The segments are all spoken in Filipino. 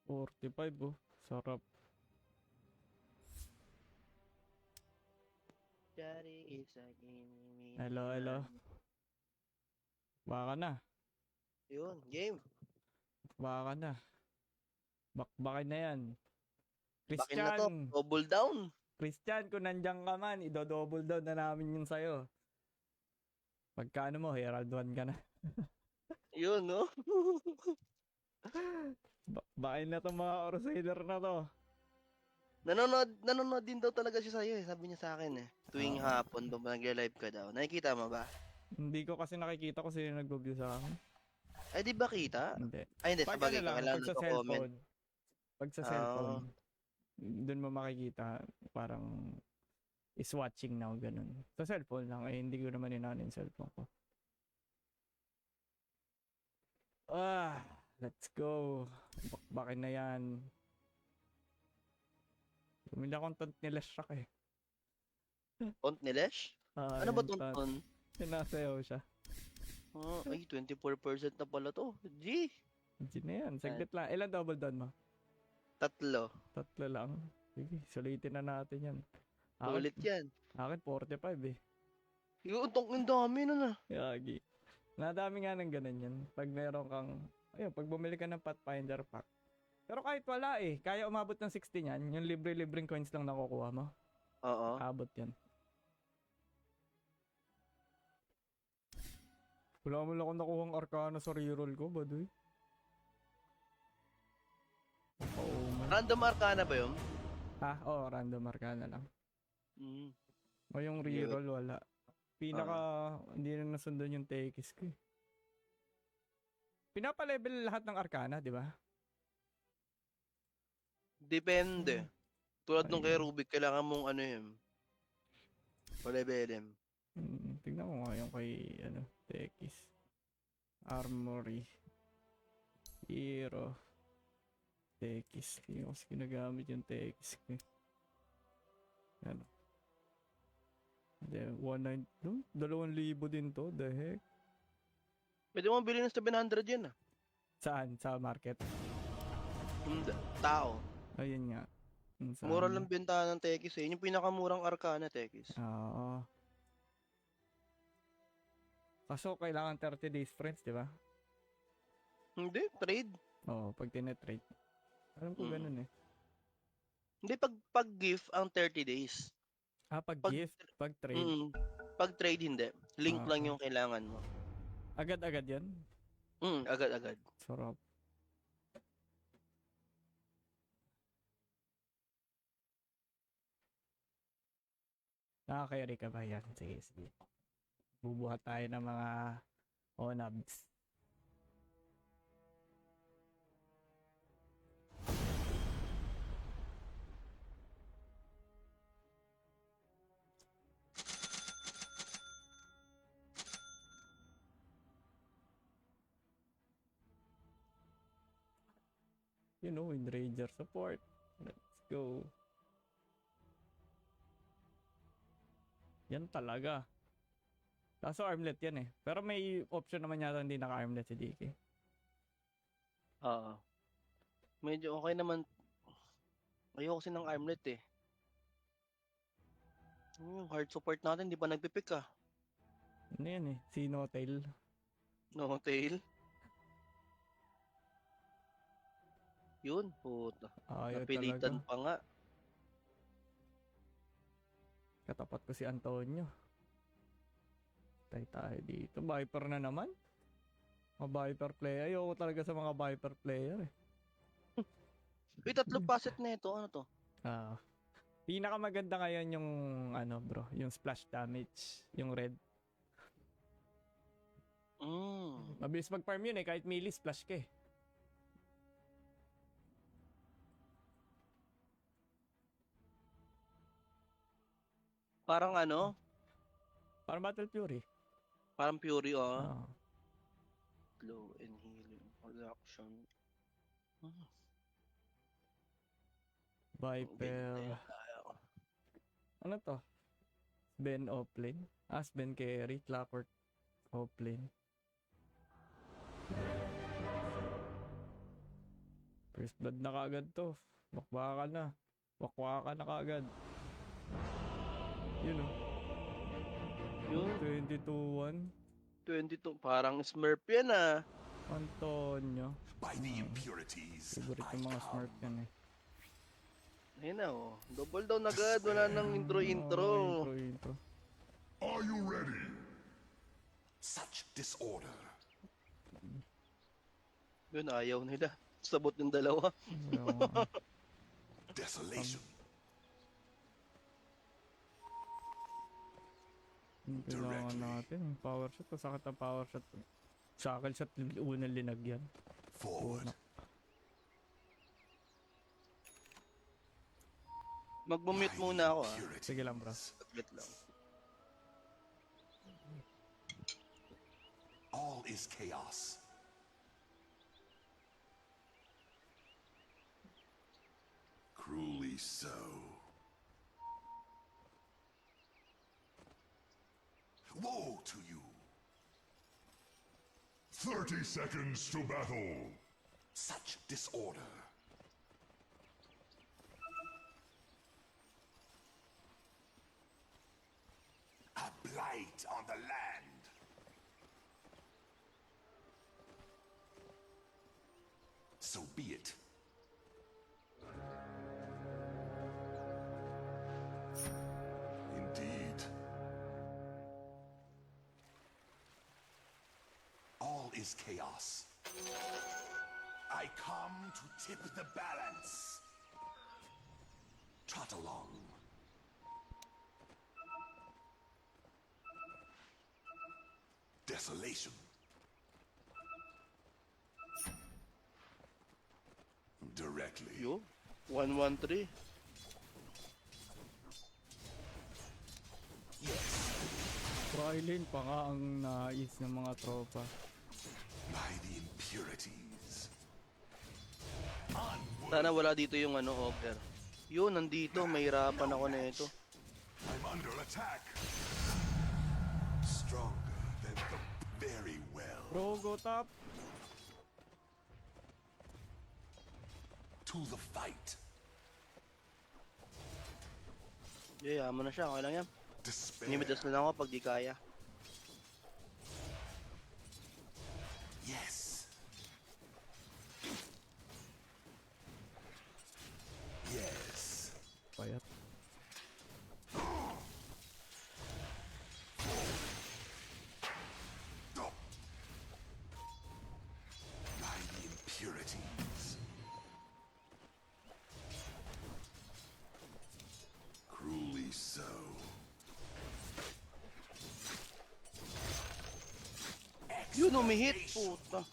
45 oh. Sarap. Daddy is a gimme Hello, hello. man. Baka na. Yun, game. Baka na. Bakbakin na yan. Bakin na to. Christian! Double down. Christian, kung nandiyan ka man, ido-double down na namin yun sa'yo. Pagkaano mo, Herald 1 ka na. Yun, no? Bakbakin na tong mga Crusader na to. Nanonood din daw talaga siya sa'yo eh. Sabi niya sa akin eh. Tuwing Oo. hapon, nag-live ka daw. Nakikita mo ba? Hindi ko kasi nakikita kung sino nag-view sa akin. Ay, di ba kita? Hindi. Ay, hindi. Pag ano Sabagay, lang, kailangan pag sa nagko-comment. cellphone. Pag sa Ah, cellphone, doon mo makikita parang is watching now, ganun. Sa cellphone lang, eh hindi ko naman inano yung cellphone ko. Let's go. Bakbakin na yan. Bumili akong tont ni Leshak eh. Tont ni Lesh? Ano ba Yung tont. tonton? Sinasayaw siya. Ay, 24% na pala to. G. Hindi na yan. Saglit lang. Ilan double down mo? Tatlo. Tatlo lang. Sige, sulitin na natin yan. Akin, Ulit yan. akin 45 eh. Yung ang dami na na. Yagi. Nadami nga ng ganun yan. Pag meron kang, ayun, pag bumili ka ng Pathfinder pack. Pero kahit wala eh, kaya umabot ng 60 yan, yung libre-libreng coins lang nakukuha mo. Oo. Abot yan. Wala mo lang akong nakuhang Arcana sa reroll ko, baduy. Oh man. Random Arcana ba yun? Oo, random Arcana lang. Mm. O yung reroll, wala. Pinaka, hindi na nasundan yung tekis ko eh. Pinapa-level lahat ng Arcana, di ba? Depende. Tulad nung kay Ayun. Rubik, kailangan mong ano yun. Palevelin. Tignan ko nga yung kay, tekis. Armory. Hero. Tekis. Hindi ko kasi ginagamit yung tekis ko eh. Ano? Hindi, 190. 2,000 din to. The heck? Pwede mo bilhin ng 700 yan ah. Saan? Sa market? Yung tao. Ayun nga. Saan? Mura lang bentahan ng Tekis eh. Yun yung pinakamurang Arcana Tekis. Oo. Kaso kailangan 30 days friends, di ba? Hindi, trade. Oo, pag tinetrade. Alam ko ganun eh. Hindi, pag gift ang 30 days. Pag Pag, gift, pag trade. Pag trade hindi. Link lang Oo. yung kailangan mo. Agad-agad yan? Agad-agad. Sarap. Nakaka-carry ka ba yan? Sige, sige. Bubuhat tayo ng mga onabs. You know, with Ranger support. Let's go. Yan talaga. Kaso armlet yan eh. Pero may option naman yata hindi naka-armlet si DK. Oo. Medyo okay naman. Ayoko kasi ng armlet eh. Yung hard support natin, di pa nagpipick ah. Ano yan eh? Sino tail? No tail. Yun, puta. Ayaw Napilitan talaga. pa nga. Katapat ko si Antonio. Tayo dito. Viper na naman. Mga Viper player. Ayoko talaga sa mga Viper player eh. Uy, 3 facet na ito. Ano to? Pinakamaganda ngayon yung bro, yung splash damage, yung red. Mabilis mag-farm yun eh, kahit melee splash ka eh. Parang ano? Parang Battle Fury. Parang Fury oh. Oo. Glow and healing production. Viper. Ano to? Sven offlane. Sven carry. Clockwork offlane. First blood na kaagad to. Wakwakan na. Wakwakan na kaagad. Yun oh. Yun, 22-1. 22. Parang Smurf yan ah. Antonio. By the impurities, Favorite I ng mga come. smart yan eh. Ayun na oh. Double down agad. Wala nang intro. Intro. Are you ready? Such disorder. Yun, ayaw nila. Sabot yung dalawa. Desolation. Yung kailangan Directly. natin. Yung power shot. Masakit ang power shot. Shackle shot. Unang linagyan. Forward. Mag-mute By muna the ako ah. impurities. Sige lang, bro. Saglit lang. All is chaos. Cruelly so. Woe to you. 30 seconds to battle. Such disorder. A blight on the land. So be it. Indeed. All is chaos. I come to tip the balance. Trot along. Desolation. Directly. Yun. 113. Yes. Krylin pa nga ang nais ng mga tropa. By the impurities. Sana wala dito yung ano, Ogre. Yun, nandito. Mahirapan ako na ito. I'm under attack. Stronger than the very well. Bro, go top. To the fight. Yeah, mo na siya. Okay lang yan. Despair. Inimidas na lang ako pag di kaya. Yes. Yes. Payat. By the impurities. Cruelly so. Yun, umihit. Puta.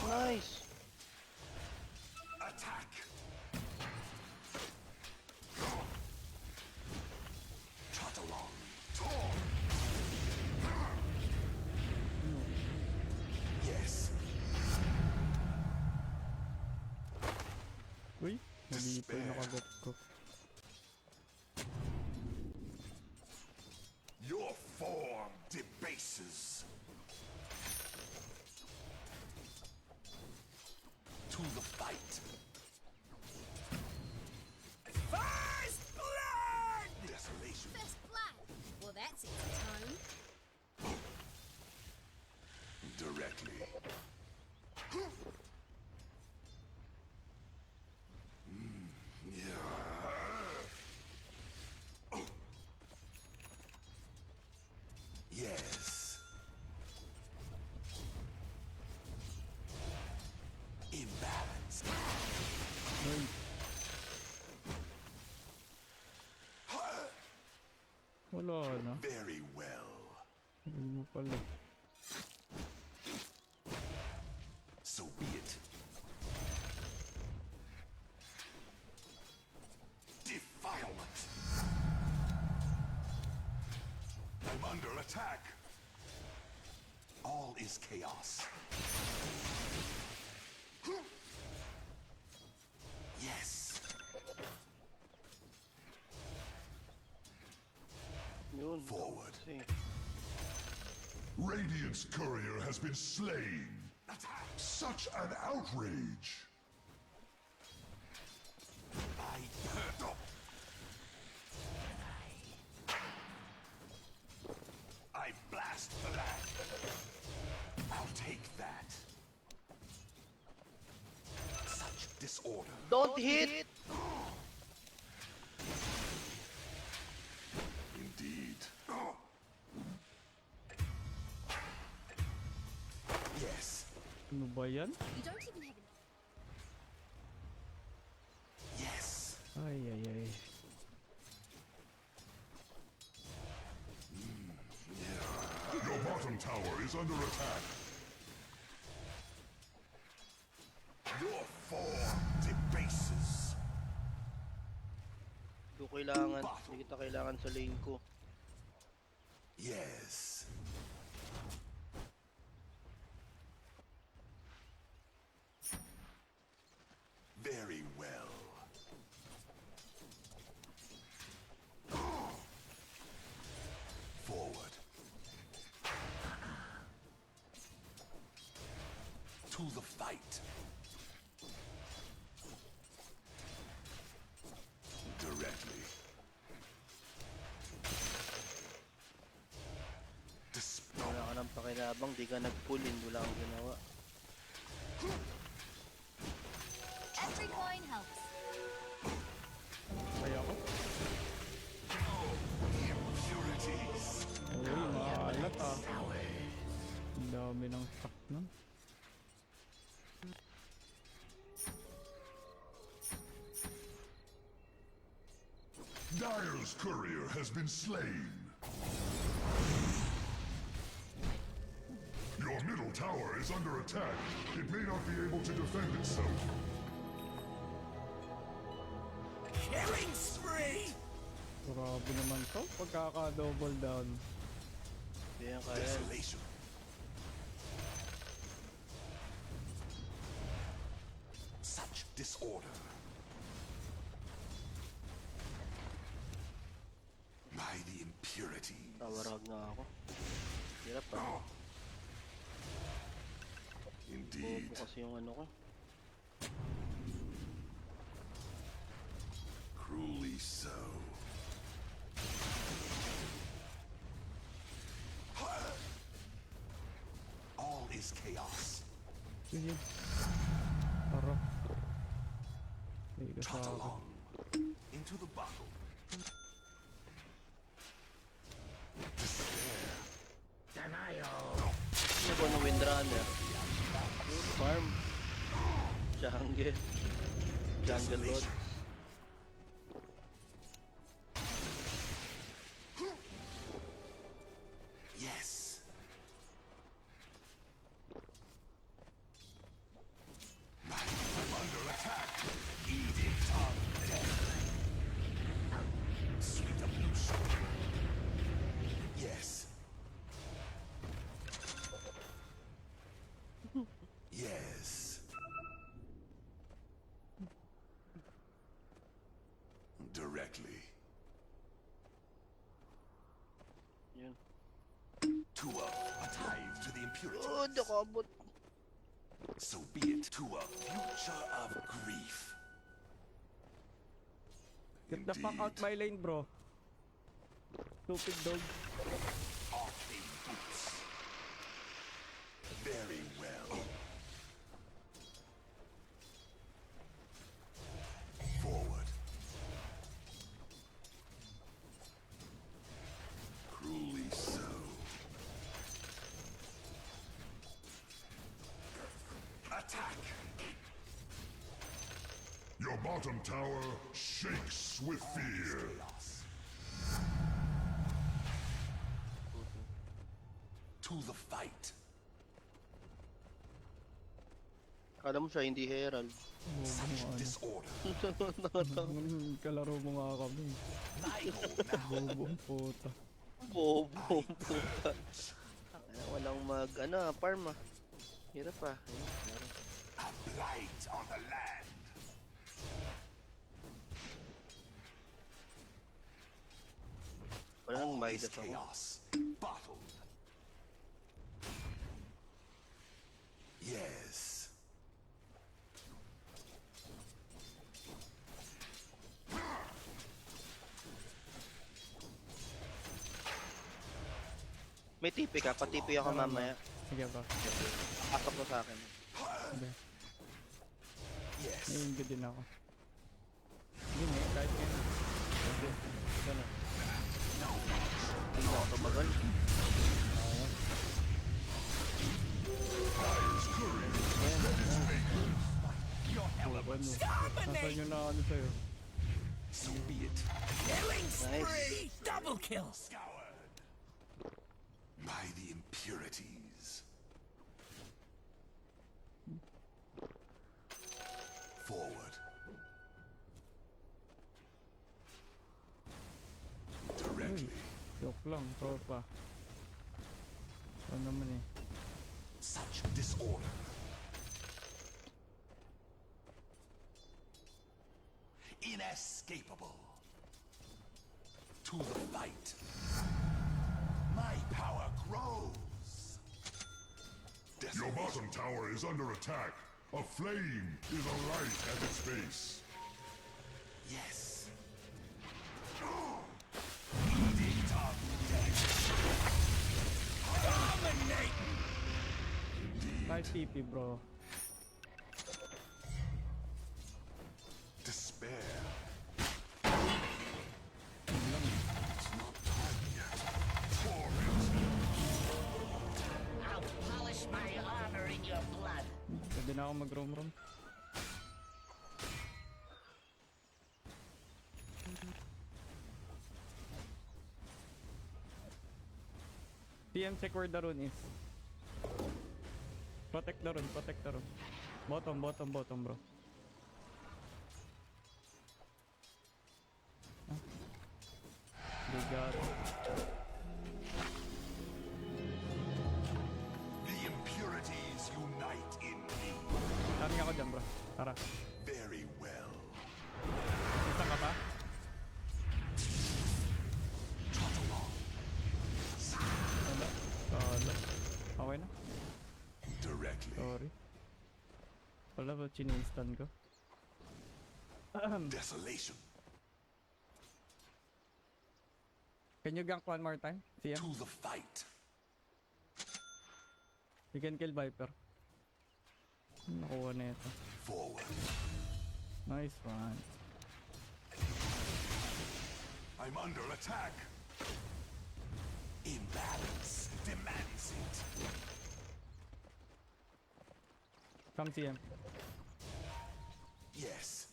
Nice. Attack. Trot along. Yes. Uy, mali pa yung Despair. nakagat ko. Your form debases. To the fight. First blood! Desolation. First blood. Well, that's its tone. Directly. Yes. Imbalance. Uy, wala na. Very well. Hindi mo pala. So be it. Defilement. I'm under attack. All is chaos. Yes. Yun. Forward. See. Radiant's courier has been slain. Attacks. Such an outrage! I blast the land. I'll take that. Such disorder. Don't hit! Indeed. Yes. Ano ba yan? You don't even have an Yes. Ay, ay, ay. Your bottom tower is under attack. Your form debases. Hindi ko kailangan. Hindi kita kailangan sa lane ko. Yes. Very well. Forward. To the fight. Directly. Wala ka ng pakinabang. Di ka nag-pull in. Wala kang ginawa. every coin helps. Kaya ko? Impurities. Uy, maalat ah. Ang dami ng stock nun. Dire's courier has been slain. Your middle tower is under attack. It may not be able to defend itself. Killing spree. Grabe naman to. Pagkaka-double down. Hindi yan kaya. Desolation. Such disorder. By the impurities. Tawarag na ako. Hirap ah. Indeed. Bobo kasi yung ano ko. Cruelly so. All is chaos. Yun yun. Tara. Hindi ka sa Trot akin. along. Into the battle. Despair. Ano ba ng Windrunner? Farm. Jungle. Jungle Lord. Desolation. Yes. I'm under attack. Edict of death. Sweet ablution. Yes. Yes. Directly. Yun. To a tithe to the impurity. Oh, di ako abot. So be it to a future of grief. Get the fuck out my lane, bro. Stupid dog. Off in boots. Very well. Forward. Cruelly so. Attack! Your bottom tower shakes with fear. Chaos. To the fight. Kala mo siya hindi Herald. Such disorder. Kalaro mo nga kami. Idle now. Bobong puta. Bobo. Puta. Walang mag, ano, farm ah. Hirap ah. Ayun, meron. A blight on the land. Wala nang All is Midas ako. chaos. Bottled. Yes. May TP ka, pa-TP ako mamaya. Sige bro. Akap mo sa akin. Sige. Yes. Naiingit din ako. Hindi mo, kahit ngayon. Sige. Ito na. Hindi ako tumagal. Nasaan yung na ano sa'yo? So be it. Nice. Double kill. Scoured by the impurities. Forward. Directly. Joke lang, tropa. Ano naman eh. Such disorder. Inescapable. To the fight. My power grows. Your bottom tower is under attack. A flame is alight at its base. Yes. Edict of death. Nice TP bro. Despair. Yun lang. It's not time yet. Torment. I'll polish my armor in your blood. Pwede na ako mag-roam. PM check where the rune is. Protect the rune. Bottom bro. Ah. They got it. The impurities unite in me. Coming ako dyan bro. Tara. Very well. Isa ka pa? Trot along. Wala. Okay na. Directly. Sorry. Wala ba chininstan ko? Desolation. Can you gank one more time? CM? To the fight. You can kill Viper. Nakuha na ito. Forward. Nice one. I'm under attack. Imbalance demands it. Come CM. Yes.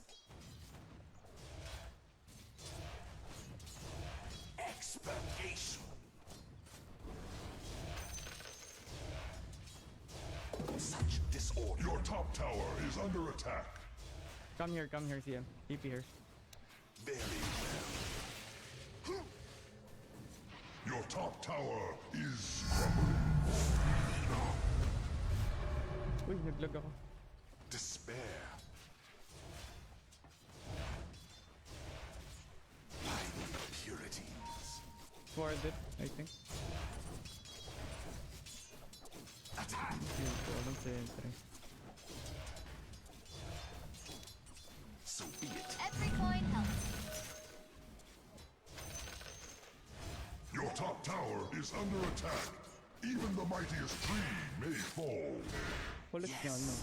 Expurgation. Such disorder. Your top tower is under attack. Come here CM. TP here. Very well. Your top tower is crumbling. Uy, naglag ako. Despair. By the impurities. Sworded, I think. Attack. Yun ko, walang sentry. So be it. Every coin helps. Your top tower is under attack. Even the mightiest tree may fall. Kulit niya, no?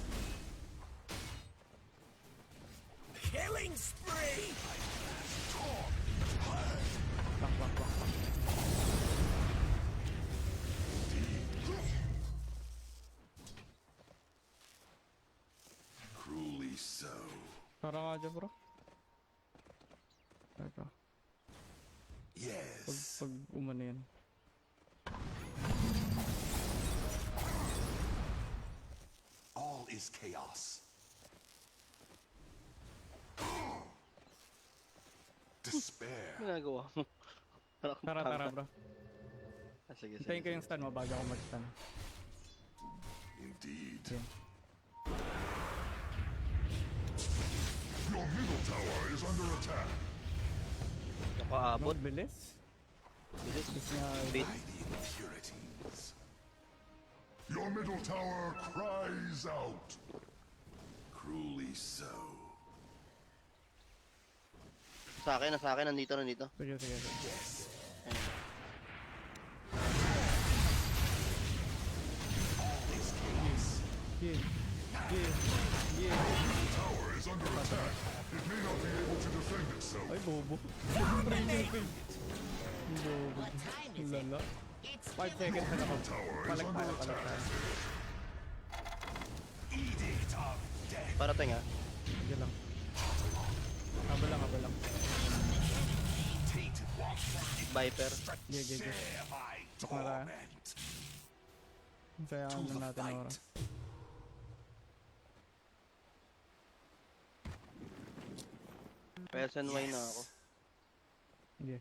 Killing spree. Bak. Cruelly so. Tara nga dyan, bro. Teka. Yes. Pag umano yan. All is chaos. Despair. Ginagawa mo. Wala akong Tara, tama. bro. Ah, sige. Hintayin ko yung stun mo bago ako mag-stun. Indeed. Okay. Your middle tower is under attack. Nakaabot. Bilis? Bilis. Bilis niya. Bait. By the impurities. Your middle tower cries out. Cruelly so. Sa akin, nandito. Sige. Ayun. Yeah. Yeah. Yeah. Tower is under attack. It may not be able to defend itself. Ay, bobo. Premium kill. Bobo. What time is it? Lala. It's 5 seconds na ako. Tower is Palag under tayo, palag attack. tayo. Edict of death. Para tayo nga. Sige lang. Haba lang. Tainted one. Viper. Yeah. Share my Para. torment. Sayaan To na the natin oras. fight. PSNY na ako. Sige.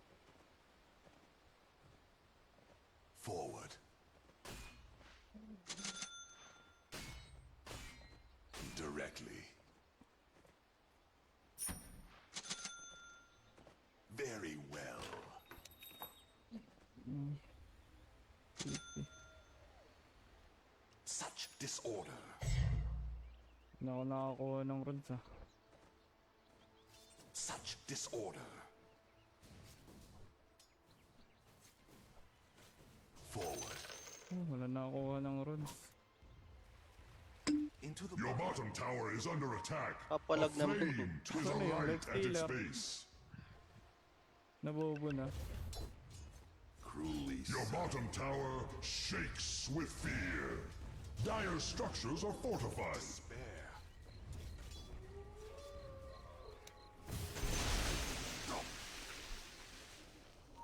Forward. Directly. Very well. Sleepy. Such disorder. Na ako nakakuha ng rods ah. Such disorder. Forward. Oh, wala nakakuha ng rods. Into the Your bottom. bottom tower is under attack. A Kapalag naman. flame is Ano yun? alight Like at its Taylor. base. Nabobo na. Cruelly Your so. bottom tower shakes with fear. Dire structures are fortified. Despair.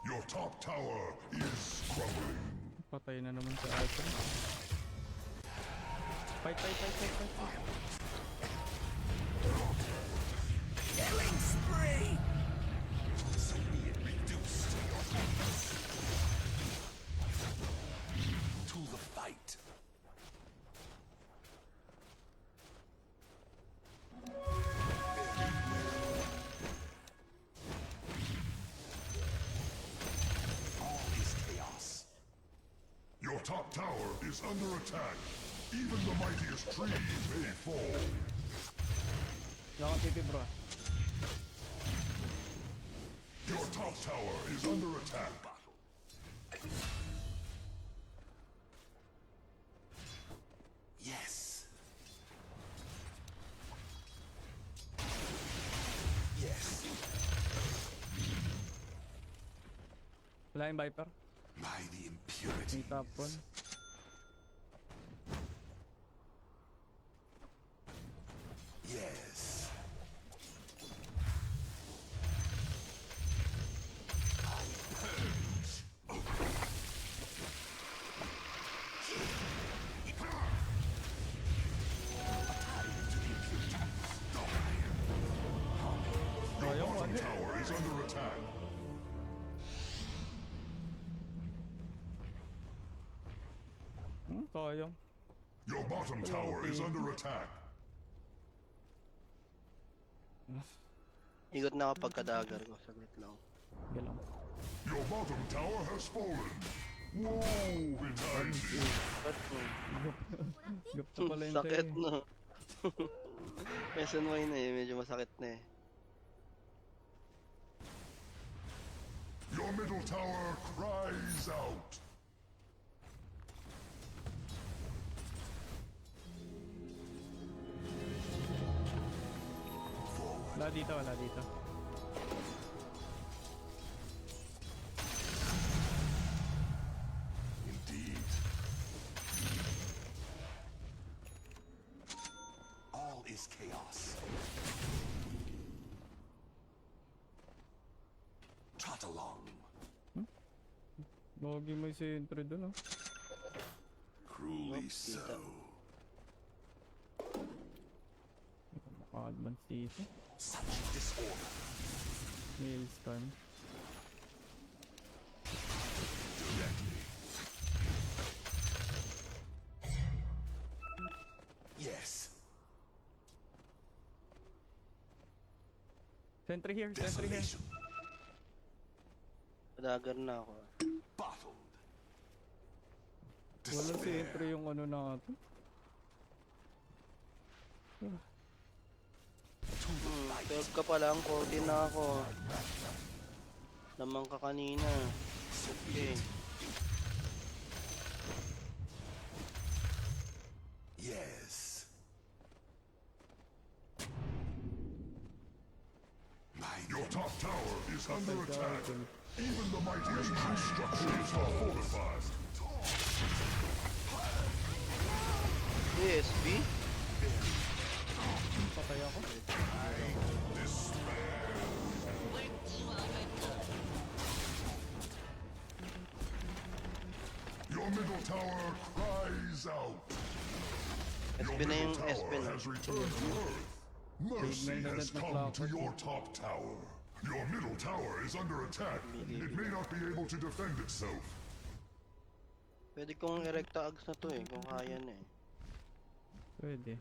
Your top tower is crumbling. Patay na naman sa item. Fight. Killing spree! So be it reduced. To the fight. All is chaos. Your top tower is under attack. Even the mightiest tree may fall. Naka-TP bro. Your top tower is under attack. Yes. Yes. Wala yung Viper. By the impurity. May top 1. Yes. Sayang Bottom ano. tower is under attack. Sayang. Your bottom tower is under attack. Ikot na ako pagkadagar ko. Saglit lang. Sige lang. Your bottom tower has fallen. Woe betide thee. Ba't mo? Gap na pala yung Sakit tayo. no. PSNY na eh. Medyo masakit na eh. Your middle tower cries out. Wala dito. Indeed. All is chaos. Trot along. Lagi may sentry dun ah. Cruelly so. Maka-advance dito. Such disorder. Mailstorm. Directly. Yes. Sentry here. Desolation. Kadagar na ako. Bottled. Walang Despair. sentry yung ano natin. To the fight. 12 ka pa lang. 14 na ako. Lamang ka kanina. Okay. Yes. tower is under attack. Dragon. Even the mightiest tree structures are fortified. ESP? Patay ako. Your middle tower cries out. Your SP na yung middle SP tower na. has returned to Earth. Mercy Signal na has net na come to clock. your top tower. Your middle tower is under attack. It may not be able to defend itself. Pwede kong erecta ags na to eh, kung kaya na eh. Pwede.